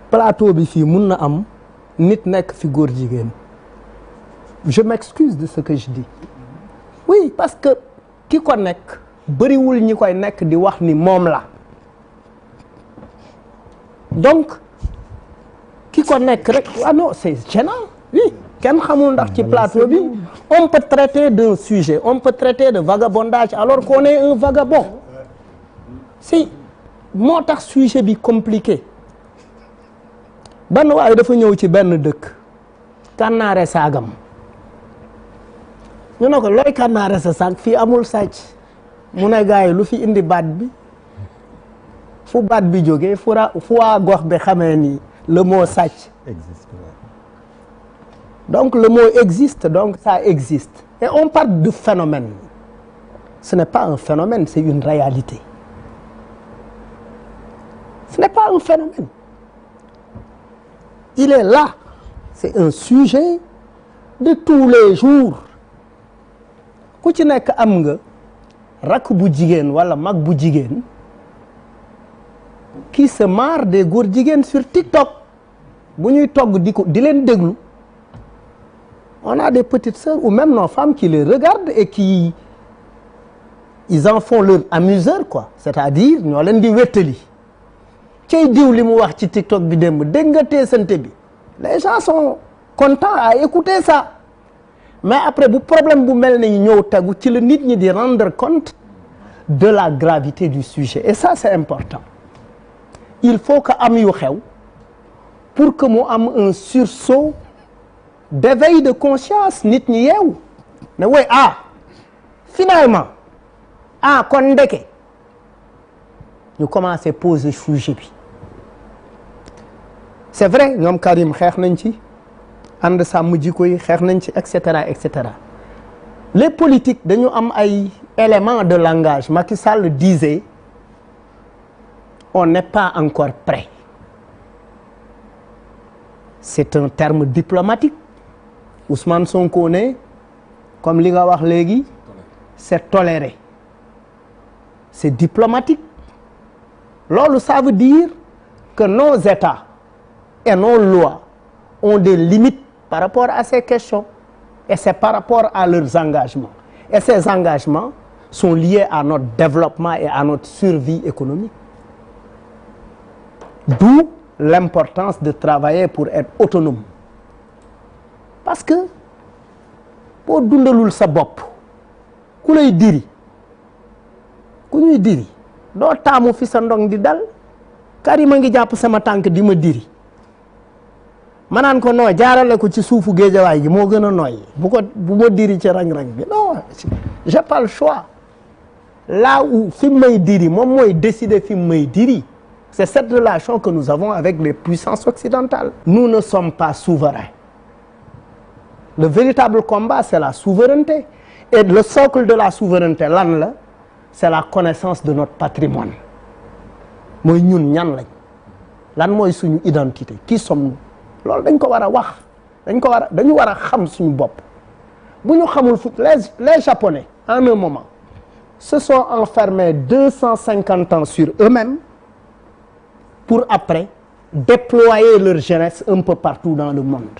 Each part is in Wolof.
plateau bi fii mun na am nit nekk fi góor jigéen je m'excuse de ce que je dis oui parce que ki ko nekk bëriwul ñi koy nekk di wax ni moom la donc ki ko nekk rek ah non c'est gênant oui kenn xamul ndax ci plateau bi on peut traiter d'un sujet on peut traiter de vagabondage alors qu'on est un vagabond si moo tax sujet bi compliqué benn waaye dafa ñëw ci benn dëkk kànnaare saagam ñu ne ko looy kànnaare sa saag fii amul sàcc mu ne gars yi lu fi indi baat bi fu baat bi jógee fu waa gox bi xamee ni le mot sàcc existe. Donc le mot existe, donc ça existe. Et on parle de phénomène. Ce n'est pas un phénomène, c'est une réalité. Ce n'est pas un phénomène. Il est là. C'est un sujet de tous les jours. Ku ci nekk am nga rakk bu jigéen wala mag bu jigéen qui se marre des góor jigéen sur TikTok bu ñuy togg di leen déglu. On a des petites sœurs ou même nos femmes qui les regardent et qui ils en font leur amuseur quoi c'est-à-dire ñoo leen di wéttali cay diw li mu wax ci TikTok bi démb dégg nga teesante bi les gens sont contents à écouter ça mais après bu problème bu mel ni ñëw tegu ci la nit ñi di rendre compte de la gravité du sujet et ça c'est important il faut que am yu xew pour que mu am un sursaut d'éveil de conscience nit ñi yeewu ne woy finalement kon ndeke ñu commencé poser sujet bi c'est vrai ñoom Karim xeex nañ ci ànd sàmm jikko yi xeex nañ ci et cetera et cetera les politiques dañu am ay éléments de langage Macky Sall disait on n'est pas encore prêt c'est un terme diplomatique Ousmane Sonko ne comme li nga wax léegi c'est toléré c'est diplomatique loolu ça veut dire que nos États et nos lois ont des limites par rapport à ces questions et c'est par rapport à leurs engagements et ces engagements sont liés à notre développement et à notre survie économique d'où l'importance de travailler pour être autonome parce que boo dundalul sa bopp ku lay diri ku ñuy diri doo taamu fi sa ndong di dal Karim a ngi jàpp sama tànk di ma diri ma naan ko non jaarale ko ci suufu géejawaay gi moo gën a nooy bu ma diri ci rang-rang bi non j'ai pas le choix là où fi may diri moom mooy décider fi may diri c'est cette relation que nous avons avec les puissances occidentales nous ne sommes pas souverains. Le véritable combat c'est la souveraineté et le socle de la souveraineté lan la c'est la connaissance de notre patrimoine mooy ñun ñan lañ lan mooy suñu identité qui sommes-nous loolu dañ ko war a wax dañu war a xam suñu bopp bu ñu xamul les Japonais en un moment se sont enfermés 250 ans sur eux-mêmes pour après déployer leur jeunesse un peu partout dans le monde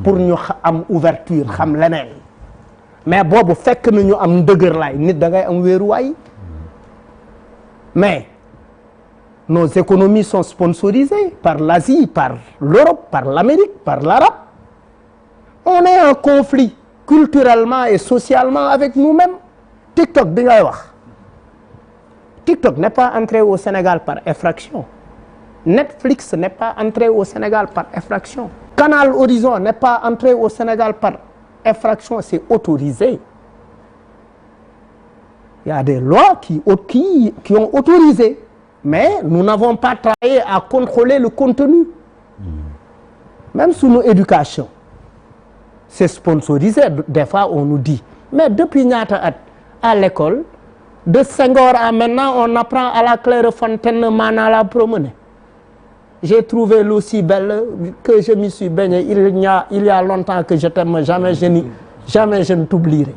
pour ñu am ouverture xam leneen mais boobu fekk na ñu am ndëgërlaay nit da ngay am wéeruwaay mais nos économies sont sponsorisées par l'Asie, par l'Europe, par l'Amérique, par l'Arabe. On est en conflit culturellement et socialement avec nous-mêmes. TikTok bi ngay wax TikTok n'est pas entré au Sénégal par effraction. Netflix n'est pas entré au Sénégal par effraction. Canal Horizon n'est pas entré au Sénégal par effraction, c'est autorisé. Il y a des lois qui ont autorisé, mais nous n'avons pas travaillé à contrôler le contenu. Même sous nos éducations, c'est sponsorisé. Des fois, on nous dit, mais depuis ñaata at à l'école, de Senghor à maintenant, on apprend à la Clairefontaine Mana la promener. J'ai trouvé l'eau si belle que je m'y suis baigné. Il y a longtemps que je t'aime, jamais je ne t'oublierai.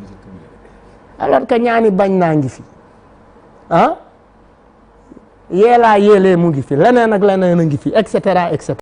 Alors que ñaani bañ naa ngi fi yeelaa yéelee mu ngi fi leneen ak leneen a ngi fi et cetera et cetera.